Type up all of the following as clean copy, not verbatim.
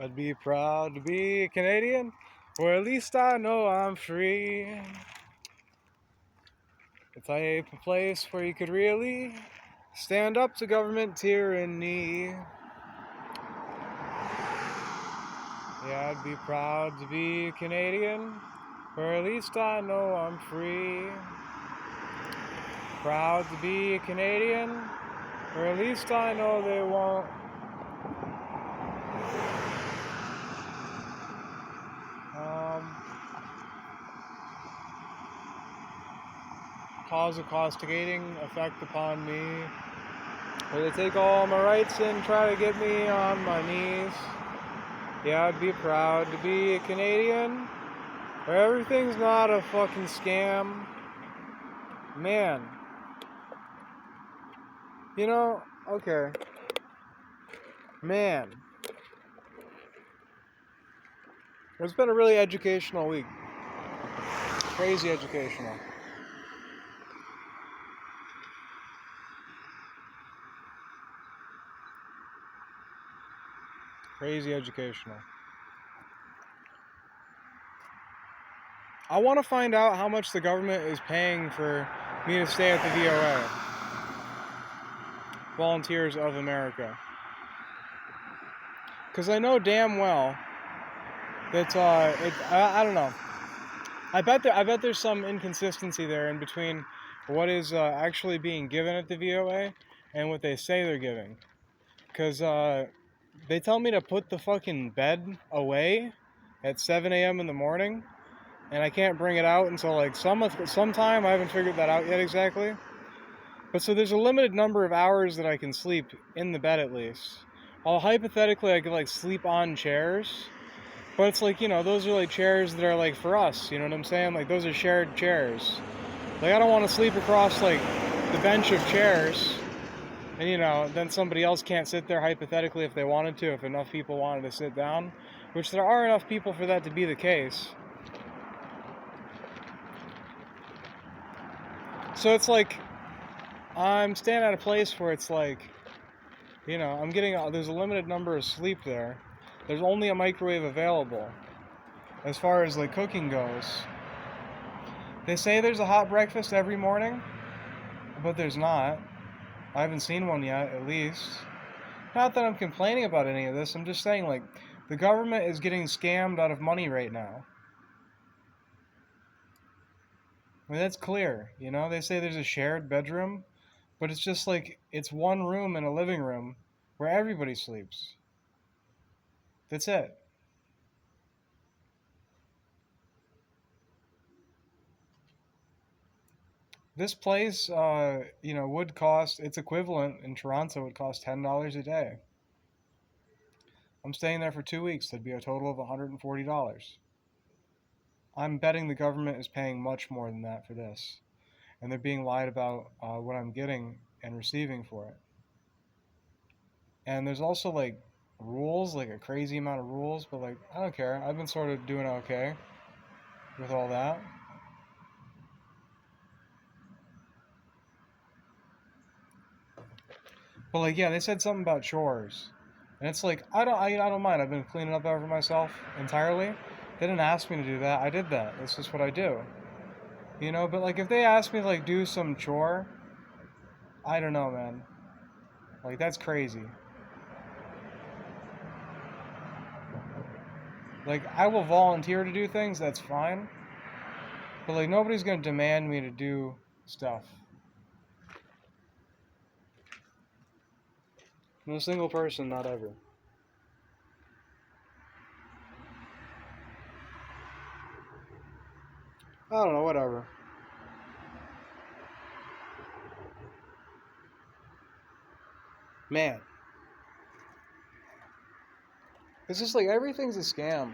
I'd be proud to be a Canadian, or at least I know I'm free. It's a place where you could really stand up to government tyranny. Yeah, I'd be proud to be a Canadian, or at least I know I'm free. Proud to be a Canadian, or at least I know they won't cause a castigating effect upon me, where they take all my rights and try to get me on my knees. Yeah, I'd be proud to be a Canadian, where everything's not a fucking scam. Man. You know, okay. Man. It's been a really educational week. Crazy educational. Crazy educational. I want to find out how much the government is paying for me to stay at the VOA. Volunteers of America. Because I know damn well that, I don't know. I bet there's some inconsistency there in between what is actually being given at the VOA and what they say they're giving. Because they tell me to put the fucking bed away at 7 a.m. in the morning, and I can't bring it out until like sometime. I haven't figured that out yet exactly. But so there's a limited number of hours that I can sleep in the bed at least. Hypothetically, I could like sleep on chairs. But it's like, those are like chairs that are like for us, you know what I'm saying? Like those are shared chairs. Like I don't want to sleep across like the bench of chairs and then somebody else can't sit there hypothetically if they wanted to, if enough people wanted to sit down, which there are enough people for that to be the case. So it's like I'm staying at a place where it's like, I'm getting, there's a limited number of sleep there. There's only a microwave available as far as like cooking goes. They say there's a hot breakfast every morning, but there's not. I haven't seen one yet, at least. Not that I'm complaining about any of this, I'm just saying, like, the government is getting scammed out of money right now. I mean, that's clear, They say there's a shared bedroom, but it's just like, it's one room in a living room where everybody sleeps. That's it. This place, would cost, its equivalent in Toronto would cost $10 a day. I'm staying there for 2 weeks. That'd be a total of $140. I'm betting the government is paying much more than that for this. And they're being lied about what I'm getting and receiving for it. And there's also, like, rules, like a crazy amount of rules, but, like, I don't care. I've been sort of doing okay with all that. But, like, yeah, they said something about chores. And it's like, I don't mind. I've been cleaning up after myself entirely. They didn't ask me to do that. I did that. That's just what I do. But, like, if they ask me to, like, do some chore, I don't know, man. Like, that's crazy. Like, I will volunteer to do things, that's fine. But, like, nobody's gonna demand me to do stuff. No single person, not ever. I don't know, whatever. Man. It's just like, everything's a scam.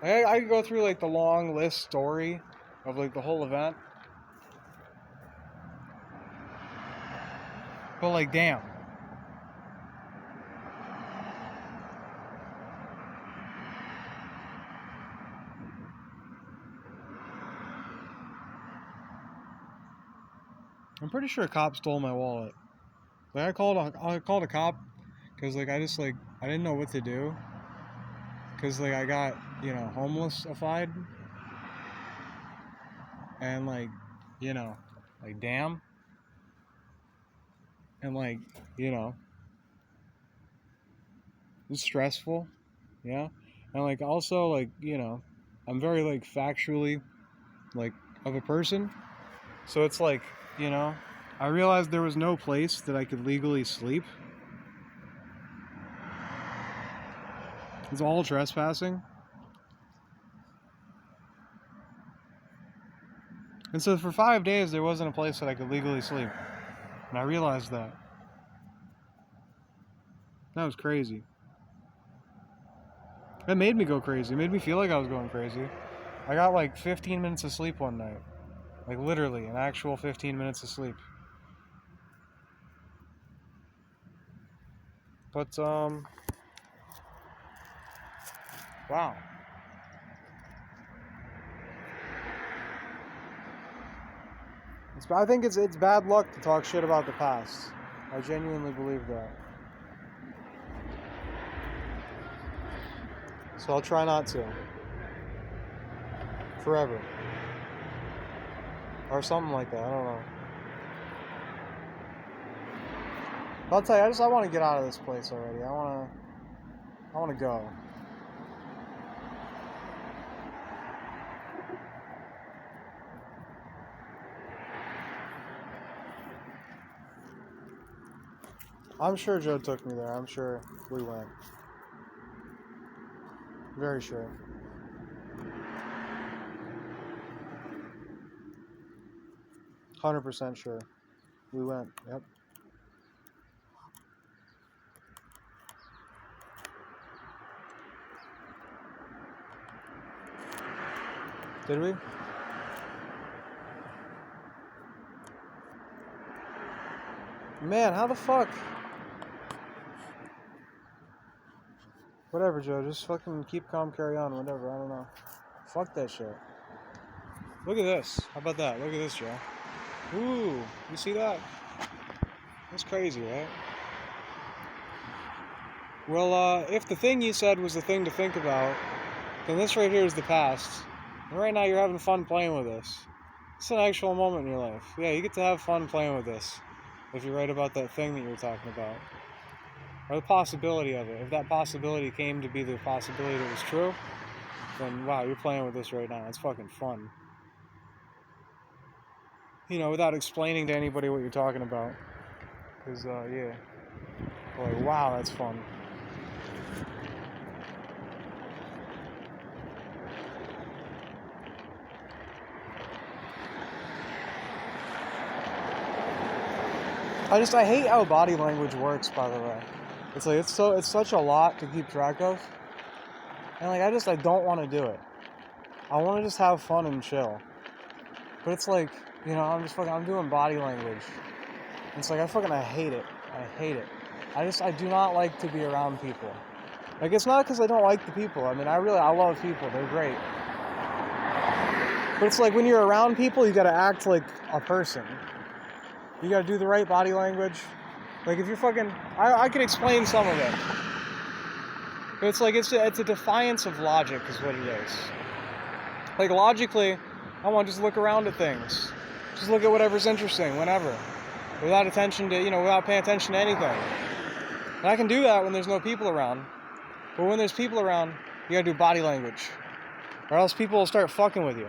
I could go through, like, the long list story of, like, the whole event. But, like, damn. I'm pretty sure a cop stole my wallet. Like, I called a cop because, like, I I didn't know what to do. Because, like, I got, homeless-ified. And, like, damn. And, like, it was stressful. Yeah. And, like, also, like, I'm very, like, factually, like, of a person. So it's like, I realized there was no place that I could legally sleep. It's all trespassing. And so for 5 days, there wasn't a place that I could legally sleep. And I realized that. That was crazy. That made me go crazy. It made me feel like I was going crazy. I got like 15 minutes of sleep one night. Like literally, an actual 15 minutes of sleep. But, wow. I think it's bad luck to talk shit about the past. I genuinely believe that. So I'll try not to. Forever. Or something like that, I don't know. But I'll tell you, I want to get out of this place already. I want to go. I'm sure Joe took me there. I'm sure we went. Very sure. %100% sure. We went. Yep. Did we? Man, how the fuck? Whatever, Joe. Just fucking keep calm, carry on, whatever. I don't know. Fuck that shit. Look at this. How about that? Look at this, Joe. Ooh, you see that? That's crazy, right? Well, if the thing you said was the thing to think about, then this right here is the past. And right now you're having fun playing with this. It's an actual moment in your life. Yeah, you get to have fun playing with this. If you're right about that thing that you were talking about. Or the possibility of it. If that possibility came to be the possibility that was true, then wow, you're playing with this right now. It's fucking fun. Without explaining to anybody what you're talking about. Because, yeah. Like, wow, that's fun. I hate how body language works, by the way. It's like, it's such a lot to keep track of. And like, I don't want to do it. I want to just have fun and chill. But it's like, I'm doing body language. It's like, I hate it. I hate it. I do not like to be around people. Like, it's not because I don't like the people. I mean, I love people. They're great. But it's like, when you're around people, you gotta act like a person. You gotta do the right body language. Like, if you're fucking... I could explain some of it. But it's like, it's a defiance of logic is what it is. Like, logically, I want to just look around at things. Just look at whatever's interesting, whenever. Without without paying attention to anything. And I can do that when there's no people around. But when there's people around, you gotta do body language. Or else people will start fucking with you.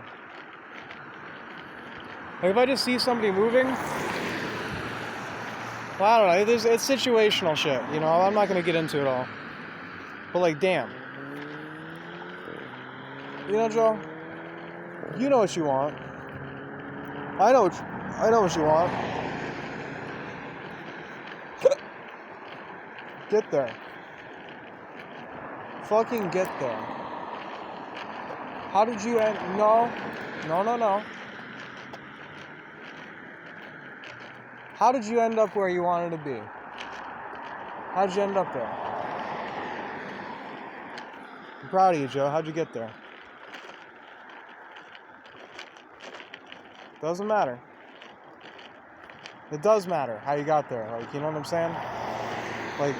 Like, if I just see somebody moving... Well, I don't know. It's situational shit, I'm not going to get into it all. But, like, damn. Joe? You know what you want. I know what you want. Get there. Fucking get there. How did you end... No. How did you end up where you wanted to be? How'd you end up there? I'm proud of you, Joe. How'd you get there? Doesn't matter. It does matter how you got there. Like, you know what I'm saying? Like,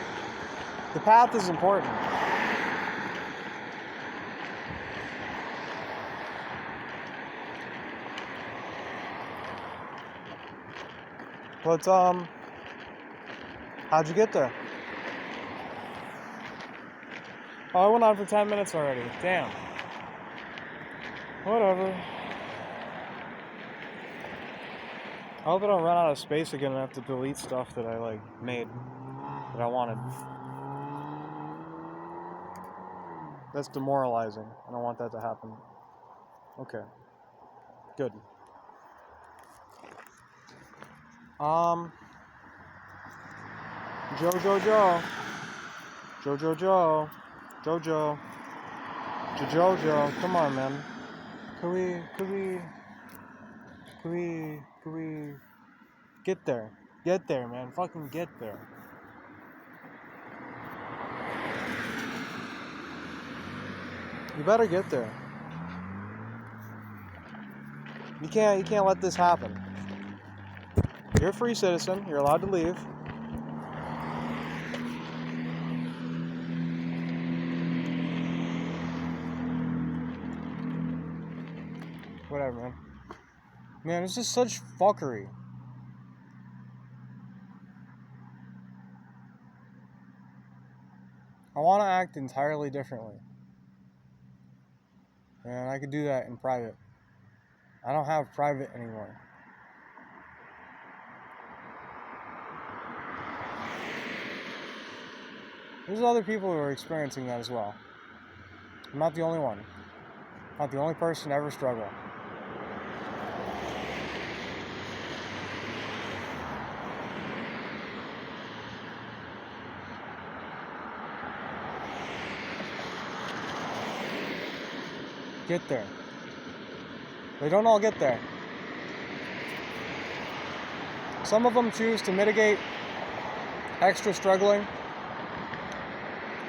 The path is important. But, how'd you get there? Oh, I went on for 10 minutes already. Damn. Whatever. I hope I don't run out of space again and have to delete stuff that I, made, that I wanted. That's demoralizing. I don't want that to happen. Okay. Good. Jojo. Jojo. Come on, man. Could we get there? Get there, man. Fucking get there. You better get there. You can't let this happen. You're a free citizen. You're allowed to leave. Whatever, man. Man, it's just such fuckery. I want to act entirely differently. And I could do that in private. I don't have private anymore. There's other people who are experiencing that as well. I'm not the only one. I'm not the only person to ever struggle. Get there. They don't all get there. Some of them choose to mitigate extra struggling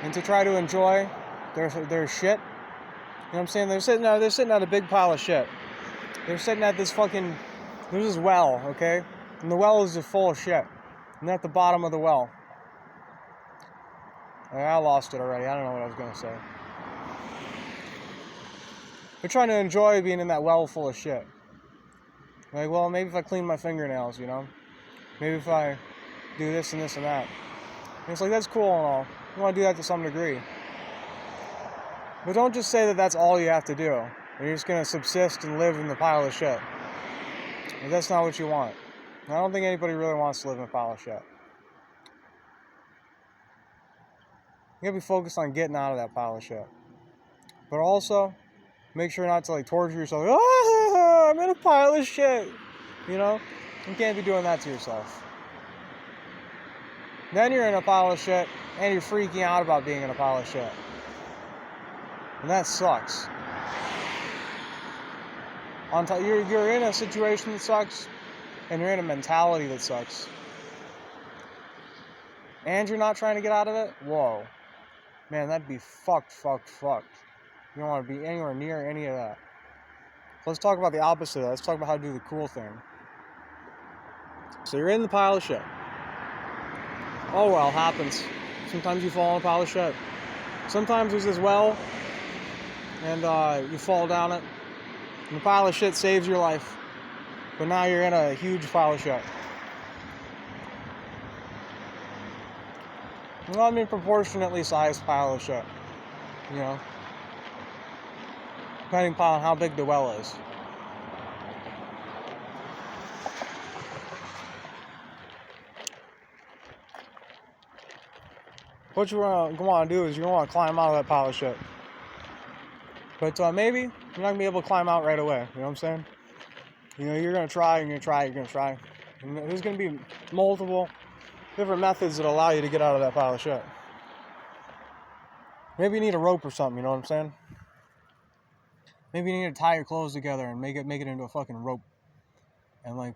and to try to enjoy their shit. You know what I'm saying? They're sitting at a big pile of shit. They're sitting at this there's this well, okay? And the well is just full of shit. And they're at the bottom of the well. I lost it already. I don't know what I was going to say. They're trying to enjoy being in that well full of shit. Like, well, maybe if I clean my fingernails, you know? Maybe if I do this and this and that. And it's like, that's cool and all. You want to do that to some degree. But don't just say that that's all you have to do. You're just going to subsist and live in the pile of shit. But that's not what you want. I don't think anybody really wants to live in a pile of shit. You gotta be focused on getting out of that pile of shit. But also, make sure not to torture yourself. Ah, I'm in a pile of shit. You know? You can't be doing that to yourself. Then you're in a pile of shit, and you're freaking out about being in a pile of shit. And that sucks. You're in a situation that sucks, and you're in a mentality that sucks. And you're not trying to get out of it? Whoa. Man, that'd be fucked. You don't want to be anywhere near any of that. So let's talk about the opposite of that. Let's talk about how to do the cool thing. So you're in the pile of shit. Oh well, happens. Sometimes you fall in a pile of shit. Sometimes there's this well, and you fall down it. And the pile of shit saves your life. But now you're in a huge pile of shit. Well, I mean, proportionately sized pile of shit. You know? Depending upon how big the well is. What you want to do is you want to climb out of that pile of shit. But maybe you're not going to be able to climb out right away. You know what I'm saying? You know, you're going to try. And there's going to be multiple different methods that allow you to get out of that pile of shit. Maybe you need a rope or something, you know what I'm saying? Maybe you need to tie your clothes together and make it into a fucking rope. And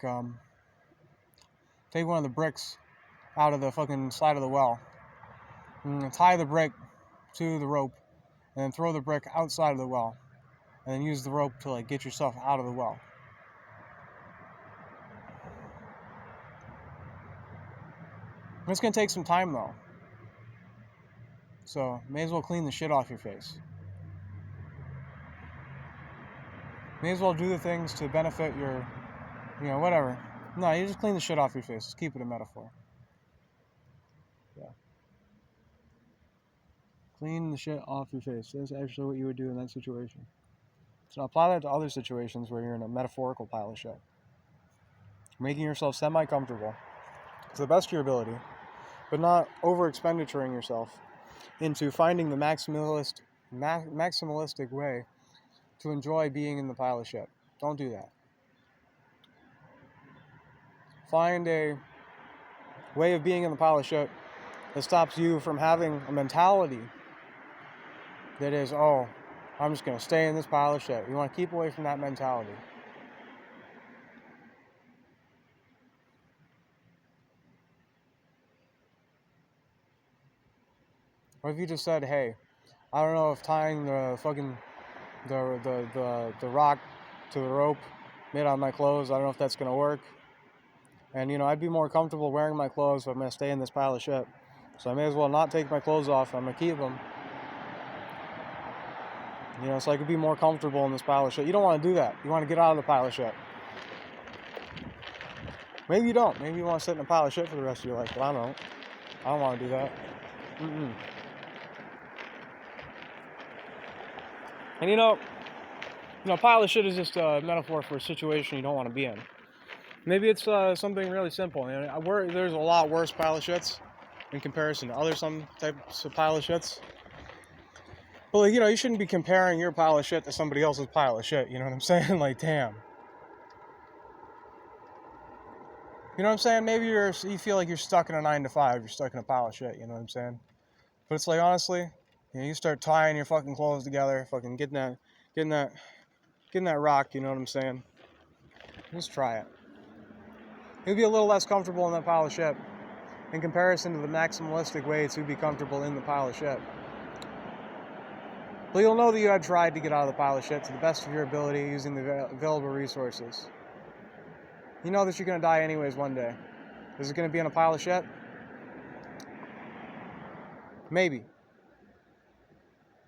take one of the bricks out of the fucking side of the well. And tie the brick to the rope. And then throw the brick outside of the well. And then use the rope to get yourself out of the well. It's going to take some time though. So, may as well clean the shit off your face. May as well do the things to benefit your, whatever. No, you just clean the shit off your face. Just keep it a metaphor. Yeah. Clean the shit off your face. That's actually what you would do in that situation. So apply that to other situations where you're in a metaphorical pile of shit. Making yourself semi-comfortable to the best of your ability, but not over-expendituring yourself into finding the maximalistic way to enjoy being in the pile of shit. Don't do that. Find a way of being in the pile of shit that stops you from having a mentality that is, oh, I'm just going to stay in this pile of shit. You want to keep away from that mentality. What if you just said, hey, I don't know if tying the fucking the rock to the rope made out of my clothes, I don't know if that's going to work. And, I'd be more comfortable wearing my clothes if I'm going to stay in this pile of shit. So I may as well not take my clothes off. I'm going to keep them. So I could be more comfortable in this pile of shit. You don't want to do that. You want to get out of the pile of shit. Maybe you don't. Maybe you want to sit in a pile of shit for the rest of your life. But I don't. I don't want to do that. And pile of shit is just a metaphor for a situation you don't want to be in. Maybe it's something really simple. There's a lot worse pile of shits in comparison to other some types of pile of shits. But you shouldn't be comparing your pile of shit to somebody else's pile of shit. You know what I'm saying? Like, damn. You know what I'm saying? Maybe you feel like you're stuck in a 9-to-5. You're stuck in a pile of shit. You know what I'm saying? But it's like, honestly, you start tying your fucking clothes together, fucking getting that rock. You know what I'm saying? Just try it. You'll be a little less comfortable in that pile of shit in comparison to the maximalistic way to be comfortable in the pile of shit. But you'll know that you had tried to get out of the pile of shit to the best of your ability using the available resources. You know that you're going to die anyways one day. Is it going to be in a pile of shit? Maybe.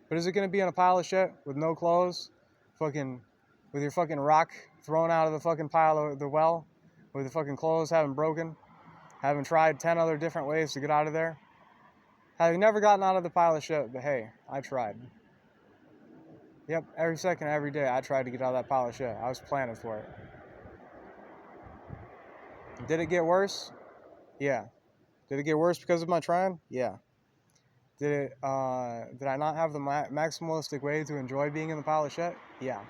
But is it going to be in a pile of shit with no clothes? With your fucking rock thrown out of the fucking pile of the well? With the fucking clothes having broken? Having tried 10 other different ways to get out of there? Having never gotten out of the pile of shit, but hey, I tried. Yep, every second, every day, I tried to get out of that pile of shit. I was planning for it. Did it get worse? Yeah. Did it get worse because of my trying? Yeah. Did I not have the maximalistic way to enjoy being in the pile of shit? Yeah.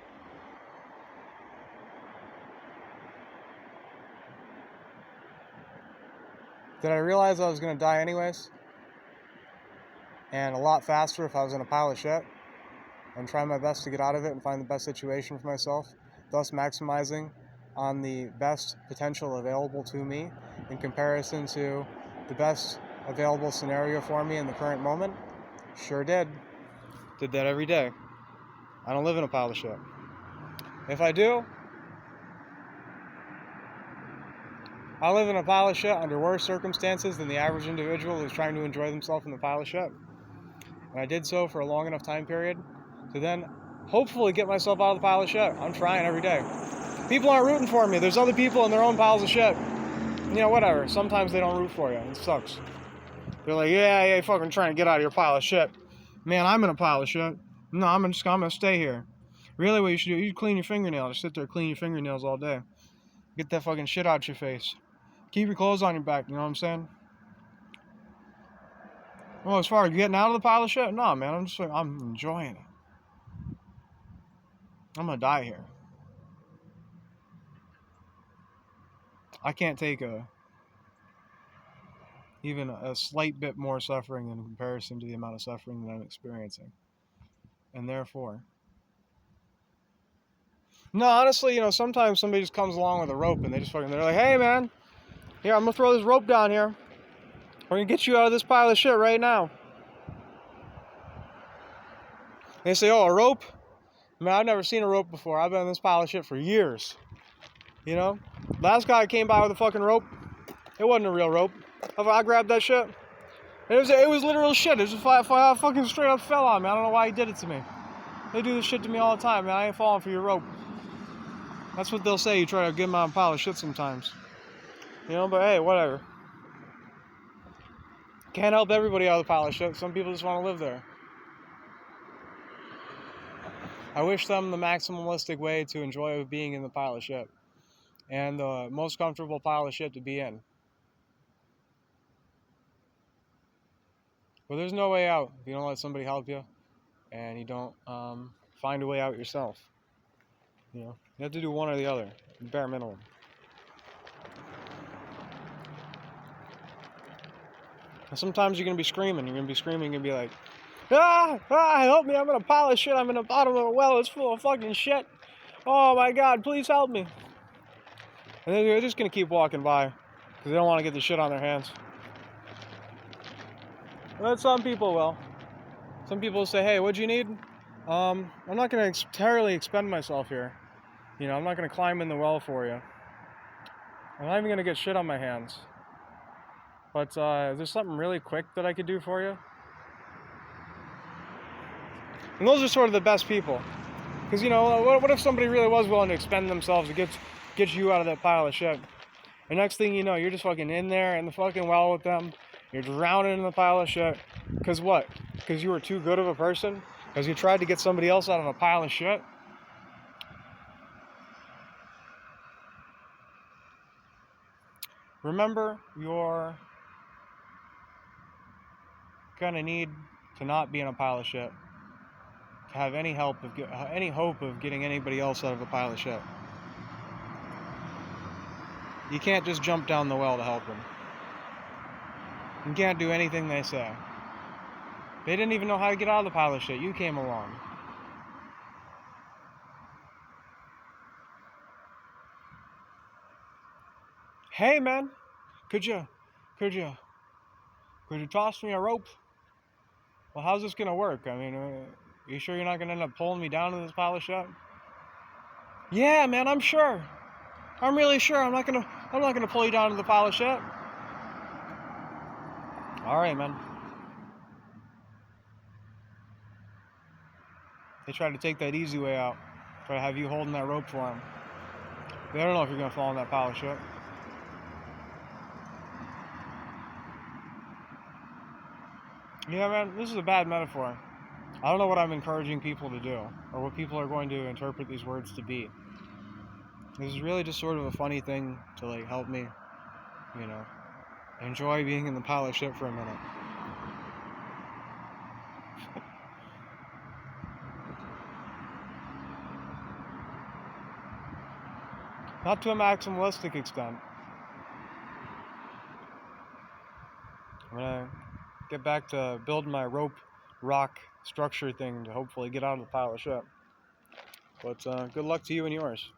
Did I realize I was going to die anyways? And a lot faster if I was in a pile of shit? And try my best to get out of it and find the best situation for myself, thus maximizing on the best potential available to me in comparison to the best available scenario for me in the current moment? Sure did. Did that every day. I don't live in a pile of shit. If I do, I live in a pile of shit under worse circumstances than the average individual who's trying to enjoy themselves in the pile of shit. And I did so for a long enough time period to then hopefully get myself out of the pile of shit. I'm trying every day. People aren't rooting for me. There's other people in their own piles of shit. Whatever. Sometimes they don't root for you. It sucks. They're like, yeah, you're fucking trying to get out of your pile of shit. Man, I'm in a pile of shit. No, I'm gonna stay here. Really, what you should do, you clean your fingernails. Just sit there, clean your fingernails all day. Get that fucking shit out your face. Keep your clothes on your back, you know what I'm saying? Well, as far as getting out of the pile of shit, no, man, I'm enjoying it. I'm gonna die here. I can't take even a slight bit more suffering in comparison to the amount of suffering that I'm experiencing. And therefore... No, honestly, sometimes somebody just comes along with a rope and they're like, hey, man, here, I'm gonna throw this rope down here. We're gonna get you out of this pile of shit right now. And they say, oh, a rope? Man, I've never seen a rope before. I've been in this pile of shit for years. Last guy came by with a fucking rope. It wasn't a real rope. I grabbed that shit. It was literal shit. It was fucking straight up fell on me. I don't know why he did it to me. They do this shit to me all the time, man. I ain't falling for your rope. That's what they'll say. You try to get them on a pile of shit sometimes. You know, but hey, whatever. Can't help everybody out of the pile of shit. Some people just want to live there. I wish them the maximalistic way to enjoy being in the pile of shit. And the most comfortable pile of shit to be in. But there's no way out if you don't let somebody help you. And you don't find a way out yourself. You know, you have to do one or the other, bare minimum. And sometimes you're gonna be screaming. You're gonna be screaming and be like, help me! I'm in a pile of shit. I'm in the bottom of a well. It's full of fucking shit. Oh my God! Please help me!" And then they're just gonna keep walking by because they don't want to get the shit on their hands. But some people will. Some people say, "Hey, what'd you need?" I'm not gonna entirely expend myself here. You know, I'm not gonna climb in the well for you. I'm not even gonna get shit on my hands. But is there something really quick that I could do for you? And those are sort of the best people. Because, you know, what if somebody really was willing to expend themselves to get you out of that pile of shit? And next thing you know, you're just fucking in there in the fucking well with them. You're drowning in the pile of shit. Because what? Because you were too good of a person? Because you tried to get somebody else out of a pile of shit? Remember, you're gonna need to not be in a pile of shit to have any hope of getting anybody else out of a pile of shit. You can't just jump down the well to help them. You can't do anything they say. They didn't even know how to get out of the pile of shit. You came along. Hey man, could you toss me a rope? Well, how's this gonna work? I mean, are you sure you're not gonna end up pulling me down to this pile of shit? Yeah, man, I'm sure. I'm really sure. I'm not gonna pull you down to the pile of shit. All right, man. They try to take that easy way out. Try to have you holding that rope for them. They don't know if you're gonna fall in that pile of shit. Yeah, man, this is a bad metaphor. I don't know what I'm encouraging people to do, or what people are going to interpret these words to be. This is really just sort of a funny thing to, like, help me, you know, enjoy being in the pile of shit for a minute. Not to a maximalistic extent. I'm gonna get back to building my rope rock structure thing to hopefully get out of the pile of shit. But good luck to you and yours.